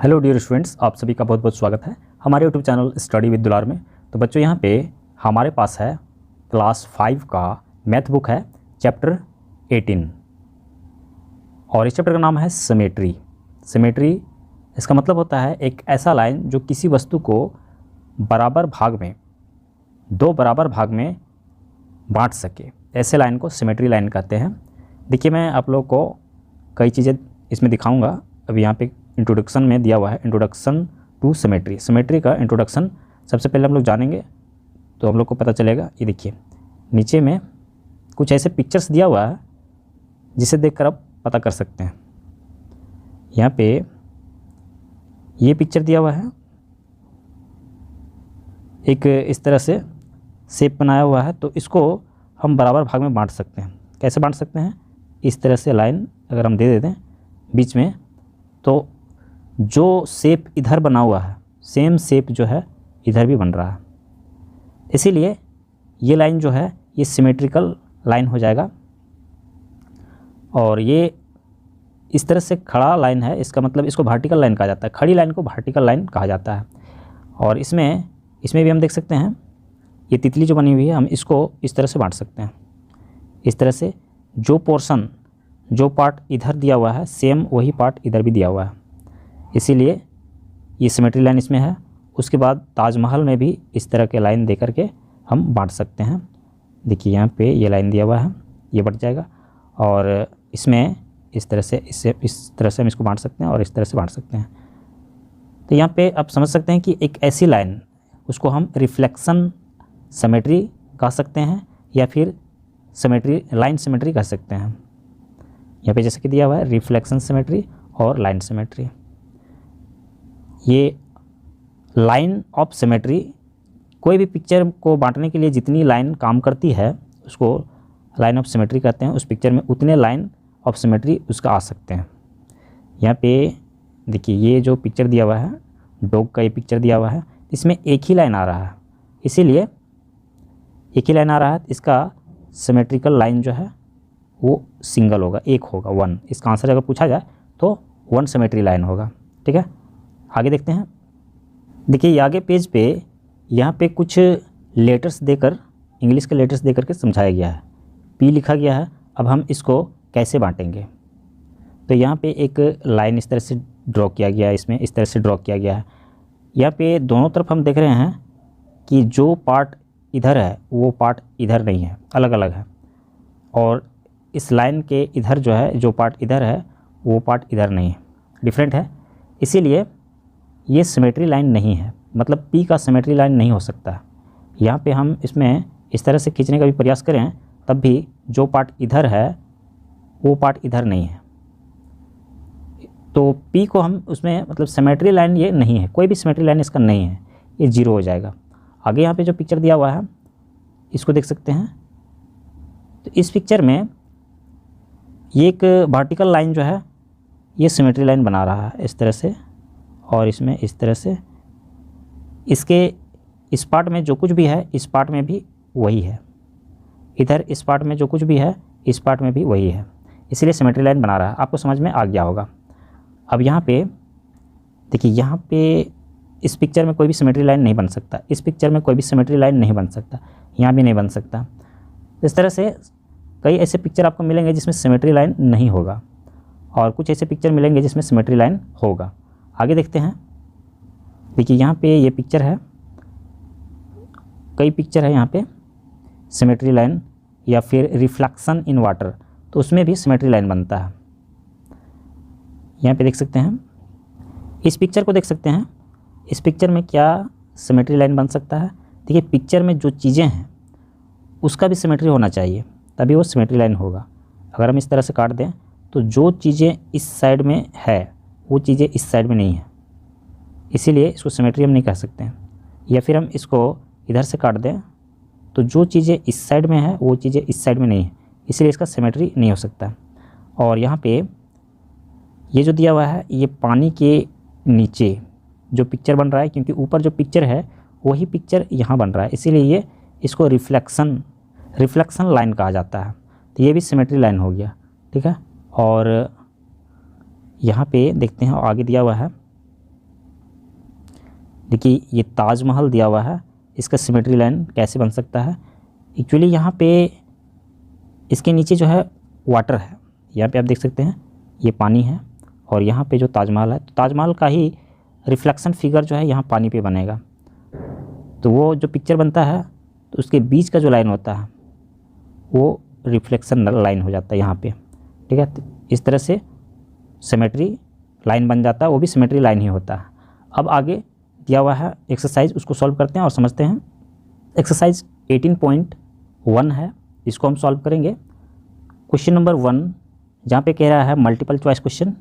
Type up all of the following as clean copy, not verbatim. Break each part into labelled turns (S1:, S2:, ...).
S1: Hello dear students, आप सभी का बहुत बहुत स्वागत है हमारे यूट्यूब चैनल स्टडी विद दुलार में। तो बच्चों, यहाँ पे हमारे पास है क्लास 5 का मैथ बुक है, चैप्टर 18, और इस चैप्टर का नाम है सिमेट्री। सिमेट्री इसका मतलब होता है एक ऐसा लाइन जो किसी वस्तु को बराबर भाग में, दो बराबर भाग में बांट सके, ऐसे लाइन को सिमेट्री लाइन कहते हैं। देखिए, मैं आप लोग को कई चीज़ें इसमें दिखाऊंगा। अभी यहाँ पे इंट्रोडक्शन में दिया हुआ है, इंट्रोडक्शन टू सिमेट्री। सिमेट्री का इंट्रोडक्शन सबसे पहले हम लोग जानेंगे तो हम लोग को पता चलेगा। ये देखिए, नीचे में कुछ ऐसे पिक्चर्स दिया हुआ है जिसे देखकर आप पता कर सकते हैं। यहाँ पे ये पिक्चर दिया हुआ है, एक इस तरह से शेप बनाया हुआ है, तो इसको हम बराबर भाग में बांट सकते हैं। कैसे बांट सकते हैं? इस तरह से लाइन अगर हम दे देते हैं बीच में, तो जो शेप इधर बना हुआ है सेम शेप जो है इधर भी बन रहा है, इसीलिए ये लाइन जो है ये सिमेट्रिकल लाइन हो जाएगा। और ये इस तरह से खड़ा लाइन है, इसका मतलब इसको वर्टिकल लाइन कहा जाता है। खड़ी लाइन को वर्टिकल लाइन कहा जाता है। और इसमें भी हम देख सकते हैं, ये तितली जो बनी हुई है, हम इसको इस तरह से बांट सकते हैं। इस तरह से जो पोर्शन, जो पार्ट इधर दिया हुआ है सेम वही पार्ट इधर भी दिया हुआ है, इसीलिए ये सिमेट्री लाइन इसमें है। उसके बाद ताजमहल में भी इस तरह के लाइन दे करके हम बांट सकते हैं। देखिए, यहाँ पे ये लाइन दिया हुआ है, ये बढ़ जाएगा, और इसमें इस तरह से इस तरह से हम इसको बांट सकते हैं और इस तरह से बांट सकते हैं। तो यहाँ पे आप समझ सकते हैं कि एक ऐसी लाइन, उसको हम रिफ्लेक्शन सिमेट्री कह सकते हैं या फिर सिमेट्री लाइन सिमेट्री कह सकते हैं। यहाँ पे जैसे कि दिया हुआ है रिफ्लेक्शन सिमेट्री और लाइन सिमेट्री। ये लाइन ऑफ सिमेट्री, कोई भी पिक्चर को बांटने के लिए जितनी लाइन काम करती है उसको लाइन ऑफ सिमेट्री कहते हैं। उस पिक्चर में उतने लाइन ऑफ सिमेट्री उसका आ सकते हैं। यहाँ पे देखिए, ये जो पिक्चर दिया हुआ है डॉग का, ये पिक्चर दिया हुआ है, इसमें एक ही लाइन आ रहा है, इसीलिए एक ही लाइन आ रहा है, इसका सिमेट्रिकल लाइन जो है वो सिंगल होगा, एक होगा, वन। इसका आंसर अगर पूछा जाए तो वन सिमेट्री लाइन होगा। ठीक है, आगे देखते हैं। देखिए, ये आगे पेज पे यहाँ पे कुछ लेटर्स देकर, इंग्लिश के लेटर्स देकर के समझाया गया है। पी लिखा गया है। अब हम इसको कैसे बांटेंगे? तो यहाँ पे एक लाइन इस तरह से ड्रॉ किया गया है, इसमें इस तरह से ड्रॉ किया गया है। यहाँ पे दोनों तरफ हम देख रहे हैं कि जो पार्ट इधर है वो पार्ट इधर नहीं है, अलग अलग है, और इस लाइन के इधर जो है, जो पार्ट इधर है वो पार्ट इधर नहीं है, डिफरेंट है, इसीलिए ये सिमेट्री लाइन नहीं है। मतलब पी का सिमेट्री लाइन नहीं हो सकता। यहाँ पे हम इसमें इस तरह से खींचने का भी प्रयास करें, तब भी जो पार्ट इधर है वो पार्ट इधर नहीं है, तो पी को हम उसमें, मतलब सिमेट्री लाइन ये नहीं है, कोई भी सिमेट्री लाइन इसका नहीं है, ये जीरो हो जाएगा। आगे यहाँ पे जो पिक्चर दिया हुआ है इसको देख सकते हैं। तो इस पिक्चर में ये एक वर्टिकल लाइन जो है ये सिमेट्री लाइन बना रहा है इस तरह से, और इसमें इस तरह से। इसके इस पार्ट में जो कुछ भी है इस पार्ट में भी वही है, इधर इस पार्ट में जो कुछ भी है इस पार्ट में भी वही है, इसलिए सिमेट्री लाइन बना रहा है। आपको समझ में आ गया होगा। अब यहाँ पे देखिए, यहाँ पे इस पिक्चर में कोई भी सिमेट्री लाइन नहीं बन सकता, इस पिक्चर में कोई भी सिमेट्री लाइन नहीं बन सकता, यहाँ भी नहीं बन सकता। इस तरह से कई ऐसे पिक्चर आपको मिलेंगे जिसमें सिमेट्री लाइन नहीं होगा, और कुछ ऐसे पिक्चर मिलेंगे जिसमें सिमेट्री लाइन होगा। आगे देखते हैं। देखिए, यहाँ पे ये पिक्चर है, कई पिक्चर है यहाँ पे सिमेट्री लाइन या फिर रिफ्लेक्शन इन वाटर, तो उसमें भी सिमेट्री लाइन बनता है। यहाँ पे देख सकते हैं, इस पिक्चर को देख सकते हैं। इस पिक्चर में क्या सिमेट्री लाइन बन सकता है? देखिए, पिक्चर में जो चीज़ें हैं उसका भी सिमेट्री होना चाहिए, तभी वो सिमेट्री लाइन होगा। अगर हम इस तरह से काट दें तो जो चीज़ें इस साइड में है वो चीज़ें इस साइड में नहीं है, इसीलिए इसको सिमेट्री हम नहीं कह सकते हैं। या फिर हम इसको इधर से काट दें तो जो चीज़ें इस साइड में है वो चीज़ें इस साइड में नहीं है, इसलिए इसका सिमेट्री नहीं हो सकता। और यहाँ पे ये जो दिया हुआ है, ये पानी के नीचे जो पिक्चर बन रहा है, क्योंकि ऊपर जो पिक्चर है वही पिक्चर यहाँ बन रहा है, इसीलिए ये इसको रिफ्लेक्शन लाइन कहा जाता है। तो ये भी सिमेट्री लाइन हो गया। ठीक है, और यहाँ पे देखते हैं आगे दिया हुआ है देखिए ये ताजमहल दिया हुआ है, इसका सिमेट्री लाइन कैसे बन सकता है। एक्चुअली यहाँ पे इसके नीचे जो है वाटर है, यहाँ पे आप देख सकते हैं ये पानी है, और यहाँ पे जो ताजमहल है तो ताजमहल का ही रिफ्लेक्शन फिगर जो है यहाँ पानी पे बनेगा। तो वो जो पिक्चर बनता है तो उसके बीच का जो लाइन होता है वो रिफ्लेक्शन लाइन हो जाता है यहाँ पे, ठीक है। तो इस तरह से सिमेट्री लाइन बन जाता है, वो भी सिमेट्री लाइन ही होता है। अब आगे दिया हुआ है एक्सरसाइज, उसको सॉल्व करते हैं और समझते हैं। एक्सरसाइज 18.1 है, इसको हम सॉल्व करेंगे। क्वेश्चन नंबर 1 जहाँ पे कह रहा है multiple choice question,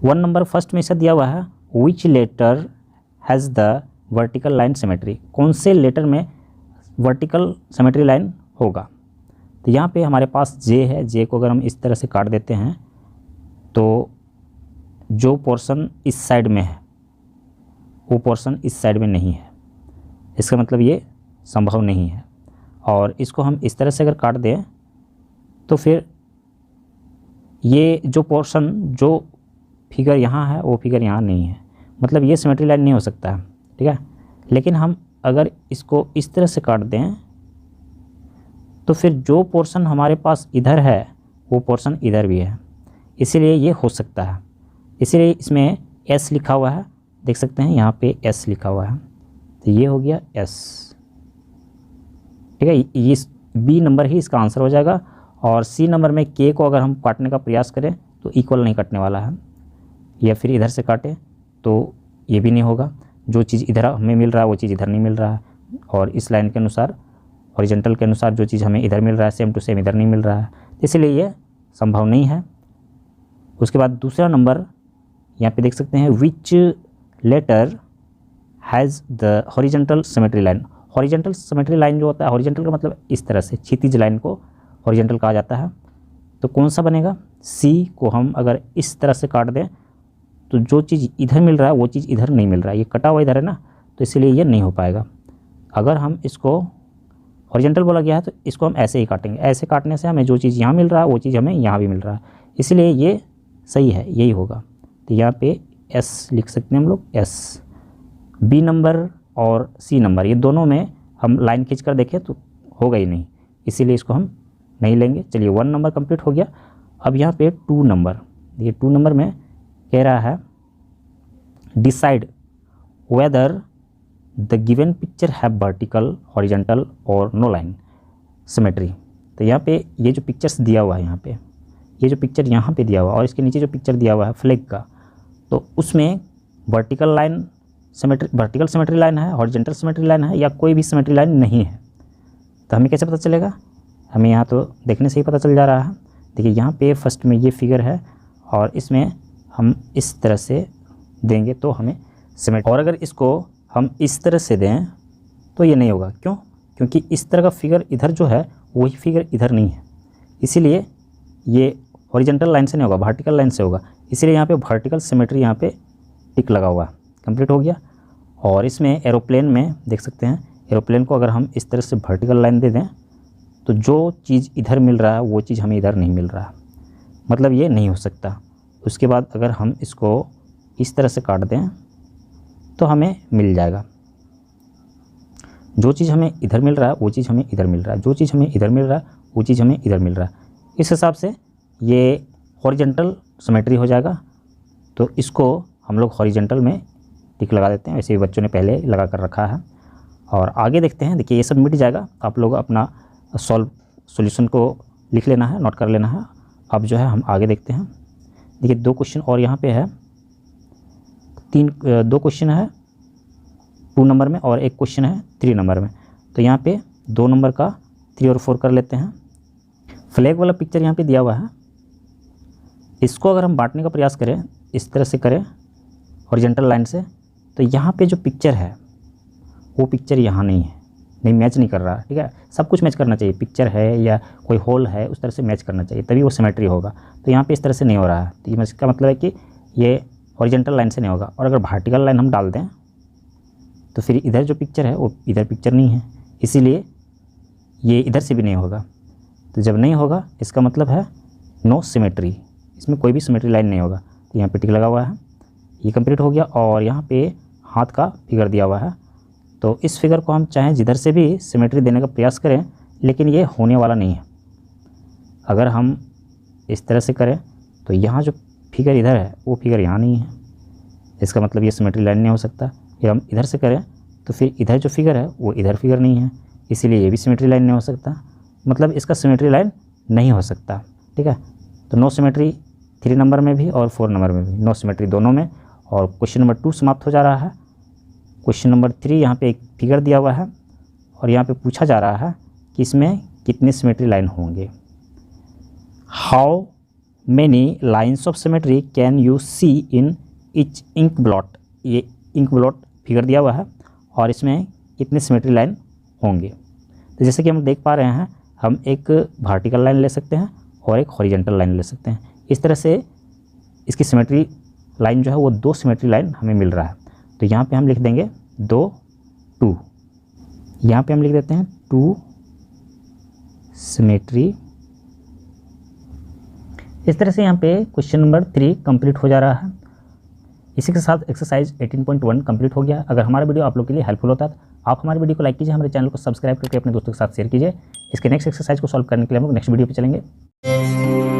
S1: 1 number first में ऐसा दिया हुआ है which letter has the vertical line symmetry, कौन से लेटर में वर्टिकल सिमेट्री लाइन होगा। तो यहाँ पे हमारे पास जे है, जे को अगर हम इस तरह से काट देते हैं तो जो पोर्शन इस साइड में है वो पोर्शन इस साइड में नहीं है, इसका मतलब ये संभव नहीं है। और इसको हम इस तरह से अगर काट दें तो फिर ये जो पोर्शन, जो फिगर यहाँ है वो फिगर यहाँ नहीं है, मतलब ये सिमेट्री लाइन नहीं हो सकता है, ठीक है। लेकिन हम अगर इसको इस तरह से काट दें तो फिर जो पोर्शन हमारे पास इधर है वो पोर्शन इधर भी है, इसीलिए ये हो सकता है। इसीलिए इसमें एस लिखा हुआ है, देख सकते हैं यहाँ पे एस लिखा हुआ है, तो ये हो गया एस, ठीक है। ये बी नंबर ही इसका आंसर हो जाएगा। और सी नंबर में के को अगर हम काटने का प्रयास करें तो इक्वल नहीं कटने वाला है, या फिर इधर से काटे तो ये भी नहीं होगा। जो चीज़ इधर हमें मिल रहा है वो चीज़ इधर नहीं मिल रहा है, और इस लाइन के अनुसार हॉरिजॉन्टल के अनुसार जो चीज़ हमें इधर मिल रहा है सेम टू सेम इधर नहीं मिल रहा है, इसलिए ये संभव नहीं है। उसके बाद दूसरा नंबर यहाँ पे देख सकते हैं which letter has the horizontal symmetry line. Horizontal symmetry line जो होता है, हॉरिजॉन्टल का मतलब इस तरह से क्षैतिज लाइन को हॉरिजॉन्टल कहा जाता है। तो कौन सा बनेगा, सी को हम अगर इस तरह से काट दें तो जो चीज़ इधर मिल रहा है वो चीज़ इधर नहीं मिल रहा है, ये कटा हुआ इधर है ना, तो इसलिए ये नहीं हो पाएगा। अगर हम इसको हॉरिजॉन्टल बोला गया है तो इसको हम ऐसे ही काटेंगे, ऐसे काटने से हमें जो चीज़ यहाँ मिल रहा है वो चीज़ हमें यहाँ भी मिल रहा है, इसलिए ये सही है, यही होगा। तो यहाँ पे एस लिख सकते हैं हम लोग, एस। बी नंबर और सी नंबर ये दोनों में हम लाइन खींच कर देखें तो होगा ही नहीं, इसीलिए इसको हम नहीं लेंगे। चलिए 1 नंबर कंप्लीट हो गया। अब यहाँ पे 2 नंबर, ये 2 नंबर में कह रहा है decide whether the given picture have vertical, horizontal और नो लाइन सिमेट्री। तो यहाँ पे ये जो पिक्चर्स दिया हुआ है, यहाँ पे ये जो पिक्चर यहाँ पे दिया हुआ है और इसके नीचे जो पिक्चर दिया हुआ है फ्लैग का, तो उसमें vertical line symmetry, vertical symmetry line है, हॉरिजॉन्टल सिमेट्री लाइन है, या कोई भी सिमेट्री लाइन नहीं है। तो हमें कैसे पता चलेगा, हमें यहाँ तो देखने से ही पता चल जा रहा है। देखिए यहाँ पे फर्स्ट में ये फिगर है और इसमें हम इस तरह से देंगे तो हमें सिमेट्री, और अगर इसको हम इस तरह से दें तो ये नहीं होगा। क्यों, क्योंकि इस तरह का फिगर इधर जो है वही फिगर इधर नहीं है, इसीलिए ये हॉरिजॉन्टल लाइन से नहीं होगा, वर्टिकल लाइन से होगा। इसीलिए यहाँ पे वर्टिकल सिमेट्री यहाँ पे टिक लगा हुआ, कंप्लीट हो गया। और इसमें एरोप्लेन में देख सकते हैं, एरोप्लेन को अगर हम इस तरह से वर्टिकल लाइन दे दें तो जो चीज़ इधर मिल रहा है वो चीज़ हमें इधर नहीं मिल रहा है, मतलब ये नहीं हो सकता। उसके बाद अगर हम इसको इस तरह से काट दें तो हमें मिल जाएगा, जो चीज़ हमें इधर मिल रहा है वो चीज़ हमें इधर मिल रहा है, जो चीज़ हमें इधर मिल रहा है वो चीज़ हमें इधर मिल रहा है। इस हिसाब से ये हॉरिजॉन्टल सिमेट्री हो जाएगा। तो इसको हम लोग हॉरिजॉन्टल में टिक लगा देते हैं, वैसे ही बच्चों ने पहले लगा कर रखा है। और आगे देखते हैं। देखिए ये सब मिट जाएगा, आप लोग अपना सॉल्यूशन को लिख लेना है, नोट कर लेना है। अब जो है हम आगे देखते हैं। देखिए 2 क्वेश्चन और यहाँ पे है, 2 क्वेश्चन है 2 नंबर में और 1 क्वेश्चन है 3 नंबर में। तो यहाँ पे 2 नंबर का 3 और 4 कर लेते हैं। फ्लैग वाला पिक्चर यहाँ पे दिया हुआ है, इसको अगर हम बांटने का प्रयास करें, इस तरह से करें हॉरिजॉन्टल लाइन से, तो यहाँ पे जो पिक्चर है वो पिक्चर यहाँ नहीं है, नहीं मैच नहीं कर रहा। ठीक है, सब कुछ मैच करना चाहिए, पिक्चर है या कोई होल है उस तरह से मैच करना चाहिए, तभी वो सिमेट्री होगा। तो यहाँ पे इस तरह से नहीं हो रहा है, तो इसका मतलब है कि ये हॉरिजॉन्टल लाइन से नहीं होगा। और अगर वर्टिकल लाइन हम डाल दें तो फिर इधर जो पिक्चर है वो इधर पिक्चर नहीं है, इसीलिए ये इधर से भी नहीं होगा। तो जब नहीं होगा इसका मतलब है नो सिमेट्री, इसमें कोई भी सिमेट्री लाइन नहीं होगा। तो यहाँ पे टिक लगा हुआ है, ये कंप्लीट हो गया। और यहाँ पे हाथ का फिगर दिया हुआ है। तो इस फिगर को हम चाहें जिधर से भी सिमेट्री देने का प्रयास करें, लेकिन ये होने वाला नहीं है। अगर हम इस तरह से करें तो यहाँ जो फिगर इधर है वो फिगर यहाँ नहीं है, इसका मतलब ये सिमेट्री लाइन नहीं हो सकता। फिर हम इधर से करें तो फिर इधर जो फिगर है वो इधर फिगर नहीं है, इसीलिए ये भी सिमेट्री लाइन नहीं हो सकता, मतलब इसका सिमेट्री लाइन नहीं हो सकता। ठीक है, तो नो सिमेट्री 3 नंबर में भी और 4 नंबर में भी, नो सिमेट्री दोनों में। और क्वेश्चन नंबर 2 समाप्त हो जा रहा है। क्वेश्चन नंबर 3 यहाँ पे एक फिगर दिया हुआ है और यहाँ पे पूछा जा रहा है कि इसमें कितने सिमेट्री लाइन होंगे। How many lines of symmetry can you see in each ink blot. ये इंक ब्लॉट फिगर दिया हुआ है और इसमें कितने सिमेट्री लाइन होंगे। तो जैसे कि हम देख पा रहे हैं, हम एक वर्टिकल लाइन ले सकते हैं और एक हॉरिजॉन्टल लाइन ले सकते हैं। इस तरह से इसकी सिमेट्री लाइन जो है वो 2 सिमेट्री लाइन हमें मिल रहा है। तो यहाँ पे हम लिख देंगे 2 2, यहाँ पे हम लिख देते हैं 2 सिमेट्री। इस तरह से यहाँ पे क्वेश्चन नंबर 3 कंप्लीट हो जा रहा है। इसी के साथ एक्सरसाइज 18.1 कंप्लीट हो गया। अगर हमारा वीडियो आप लोग के लिए हेल्पफुल होता है तो आप हमारे वीडियो को लाइक कीजिए, हमारे चैनल को सब्सक्राइब करके अपने दोस्तों के साथ शेयर कीजिए। इसके नेक्स्ट एक्सरसाइज को सॉल्व करने के लिए हम लोग नेक्स्ट वीडियो पे चलेंगे।